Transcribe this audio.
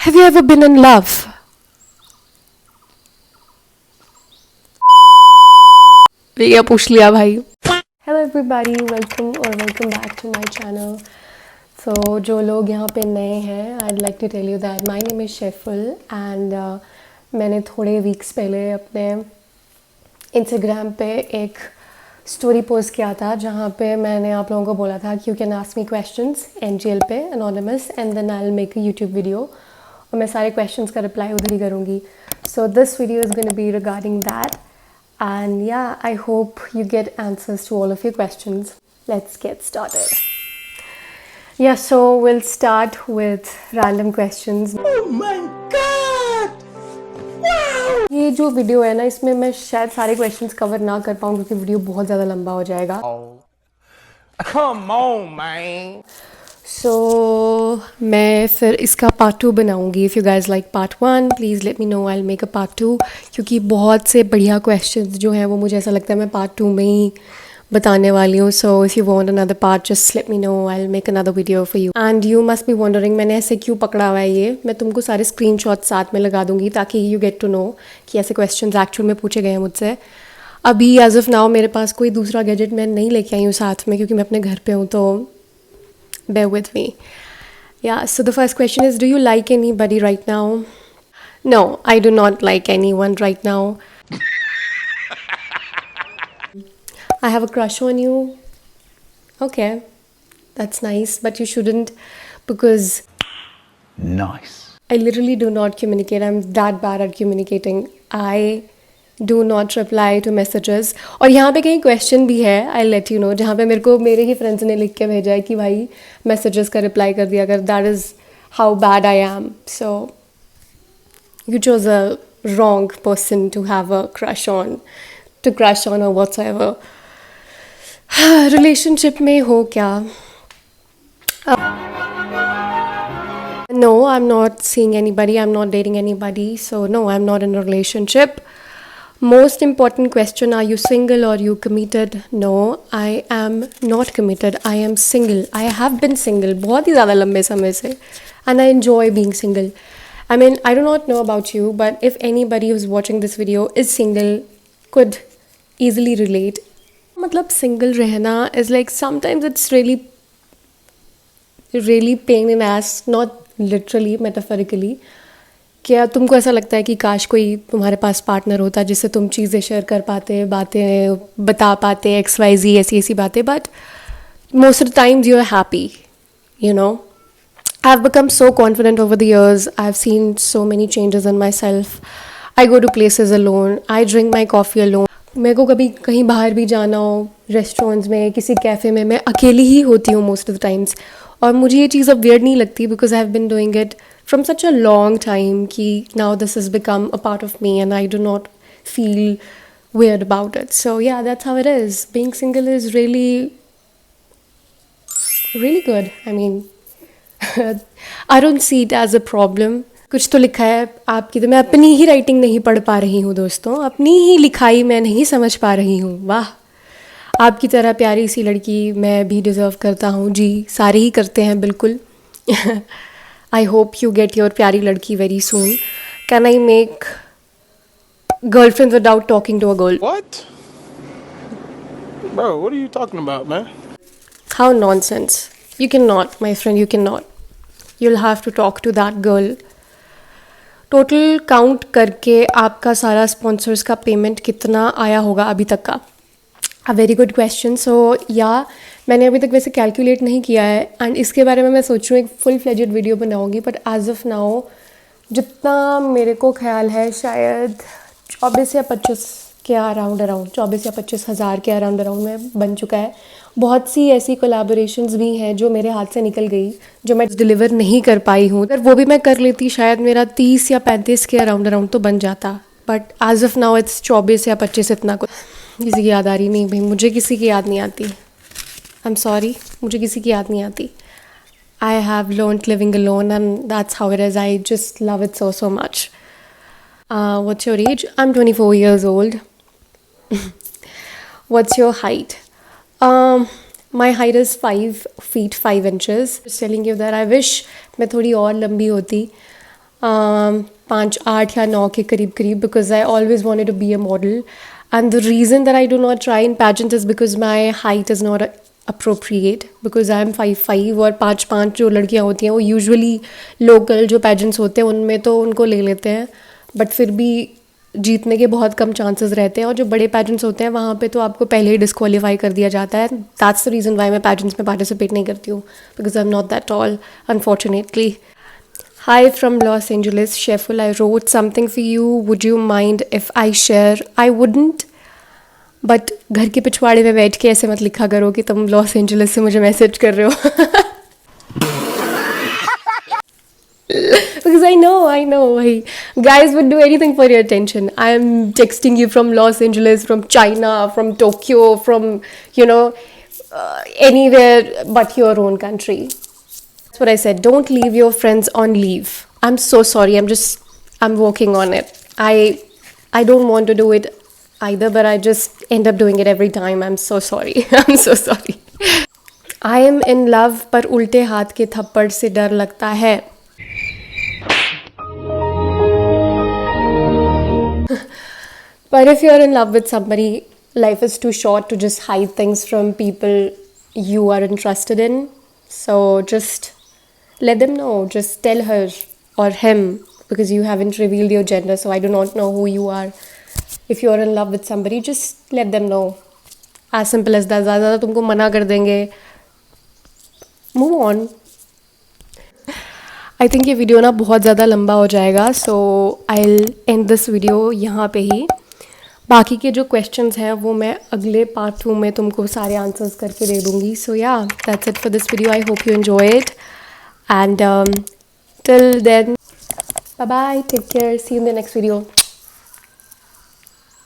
Have you ever been in love? भैया पूछ लिया भाई. Hello everybody, welcome back to my channel. So जो लोग यहाँ पे नए हैं, I'd like to tell you that my name is Sheful and मैंने थोड़े वीक्स पहले अपने Instagram पे एक स्टोरी पोस्ट किया था जहाँ पे मैंने आप लोगों को बोला था कि you can ask me questions NGL पे anonymous and then I'll make a YouTube video और मैं सारे क्वेश्चंस का रिप्लाई उधर ही करूँगी. So this video is going to be regarding that and yeah, I hope you get answers to all of your questions. Let's get started. Yeah, so we'll start with random questions. Oh my God! Wow! ये जो video है ना, इसमें मैं शायद सारे questions cover ना कर पाऊँ क्योंकि वीडियो बहुत ज़्यादा लंबा हो जाएगा. Come on, man! So मैं फिर इसका पार्ट 2 बनाऊँगी. If you guys like part 1 please let me know, I will make a part 2 क्योंकि बहुत से बढ़िया क्वेश्चंस जो हैं वो मुझे ऐसा लगता है मैं पार्ट 2 में ही बताने वाली हूँ. So if you want another part just let me know, I will make another video for you. And you must be wondering मैंने ऐसे क्यों पकड़ा हुआ है ये. मैं तुमको सारे स्क्रीनशॉट साथ में लगा दूँगी ताकि यू गेट टू नो कि ऐसे क्वेश्चंस एक्चुअल में पूछे गए हैं मुझसे. अभी एज ऑफ नाउ मेरे पास कोई दूसरा गैजेट मैं नहीं लेके आई हूँ साथ में क्योंकि मैं अपने घर पे हूँ, तो bear with me. Yeah, so the first question is, do you like anybody right now? No, I do not like anyone right now. I have a crush on you. Okay, that's nice, but you shouldn't because Nice. I literally do not communicate. I'm that bad at communicating. I do not reply to messages. और यहाँ पे कहीं question भी है, I'll let you know, जहाँ पे मेरे को मेरे ही फ्रेंड्स ने लिख के भेजा है कि भाई मैसेजेस का रिप्लाई कर दिया अगर. That is how bad I am. So you chose a wrong person to have a crush on or whatsoever. Relationship में हो क्या? No, I'm not seeing anybody. I'm not dating anybody. So no, I'm not in a relationship. Most important question, are you single or you committed? No, I am not committed. I am single. I have been single बहुत ही ज़्यादा लंबे समय से and I enjoy being single. I mean, I do not know about you, but if anybody who's watching this video is single could easily relate. मतलब single रहना is like sometimes it's really pain in ass, not literally, metaphorically. क्या तुमको ऐसा लगता है कि काश कोई तुम्हारे पास पार्टनर होता जिससे तुम चीज़ें शेयर कर पाते, बातें बता पाते, XYZ ऐसी बातें, but most of the times you are happy, you know. I have become so confident over the years. I have seen so many changes in myself. I go to places alone. I drink my coffee alone. मेरे को कभी कहीं बाहर भी जाना हो, restaurants में, किसी कैफ़े में, मैं अकेली ही होती हूँ मोस्ट ऑफ द टाइम्स. और मुझे ये चीज़ अब वियर्ड नहीं लगती because I have been doing it from such a long time कि now this has become a part of me and I do not feel weird about it. So yeah, that's how it is. Being single is really good. I mean I don't see it as a problem. कुछ तो लिखा है आपकी, तो मैं अपनी ही writing नहीं पढ़ पा रही हूँ दोस्तों. अपनी ही लिखाई मैं नहीं समझ पा रही हूँ. वाह, आपकी तरह प्यारी सी लड़की मैं भी डिज़र्व करता हूँ. जी, सारे ही करते हैं बिल्कुल. I hope you get your प्यारी लड़की very soon. Can I make girlfriends without talking to a girl? What? Bro, what are you talking about, man? How nonsense. You cannot, my friend, you cannot. You'll have to talk to that girl. Total count करके आपका सारा sponsors का payment कितना आया होगा अभी तक का? A very good question. So yeah, मैंने अभी तक वैसे कैलकुलेट नहीं किया है एंड इसके बारे में मैं सोच रही हूँ एक फुल फ्लेजेड वीडियो बनाऊँगी. बट एज ऑफ नाउ जितना मेरे को ख्याल है शायद 24 या 25 के अराउंड 24 या 25 हज़ार के अराउंड में बन चुका है. बहुत सी ऐसी कोलैबोरेशंस भी हैं जो मेरे हाथ से निकल गई, जो मैं डिलीवर नहीं कर पाई हूँ. अगर वो भी मैं कर लेती शायद मेरा 30 या 35 के अराउंड तो बन जाता. But as of now it's 24 या 25 इतना कुछ. किसी की याद आ रही नहीं भाई, मुझे किसी की याद नहीं आती. आई एम सॉरी, मुझे किसी की याद नहीं आती. I have learned living alone and that's how it is. I just love it so much. What's your age? I'm 24 years old. What's your height? My height is 5 feet 5 inches. Just telling you that I wish मैं थोड़ी और लंबी होती. पाँच आठ या नौ के करीब करीब, because I always wanted to be a model. And the reason that I do not try in pageant is because my height is not appropriate, because I am 5'5", और 5'5" जो लड़कियाँ होती हैं वो यूजुअली लोकल जो पैजेंट्स होते हैं उनमें तो उनको ले लेते हैं, बट फिर भी जीतने के बहुत कम चांसेस रहते हैं. और जो बड़े पैजेंट्स होते हैं वहाँ पे तो आपको पहले ही डिस्क्वालीफाई कर दिया जाता है. दैट्स द रीज़न वाई मैं पैजेंट्स में पार्टिसिपेट नहीं करती हूँ, because I am not that toll, unfortunately. Hi from Los Angeles, Sheffield. I wrote something for you. Would you mind if I share? I wouldn't. But घर के पिछवाड़े में बैठ के ऐसे मत लिखा करो कि तुम लॉस एंजलिस से मुझे मैसेज कर रहे हो. Because I know, guys would do anything for your attention. I am texting you from Los Angeles, from China, from Tokyo, from, anywhere but your own country. That's what I said. Don't leave your friends on leave. I'm so sorry. I'm working on it. I don't want to do it either, but I just end up doing it every time. I'm so sorry. I'm so sorry. I am in love, पर उल्टे हाथ के थप्पड़ से डर लगता है. But if you're in love with somebody, life is too short to just hide things from people you are interested in. So just let them know. Just tell her or him, because you haven't revealed your gender, so I do not know who you are. If you're in love with somebody, just let them know. As simple as that. ज़्यादा तुमको मना कर देंगे. Move on. I think ये video ना बहुत ज़्यादा लंबा हो जाएगा, so I'll end this video यहाँ पे ही. बाकी के जो क्वेश्चंस हैं वो मैं अगले पार्ट 2 में तुमको सारे आंसर्स करके दे दूँगी. So yeah, that's it for this video. I hope you enjoy it, and till then, bye bye, take care, see you in the next video.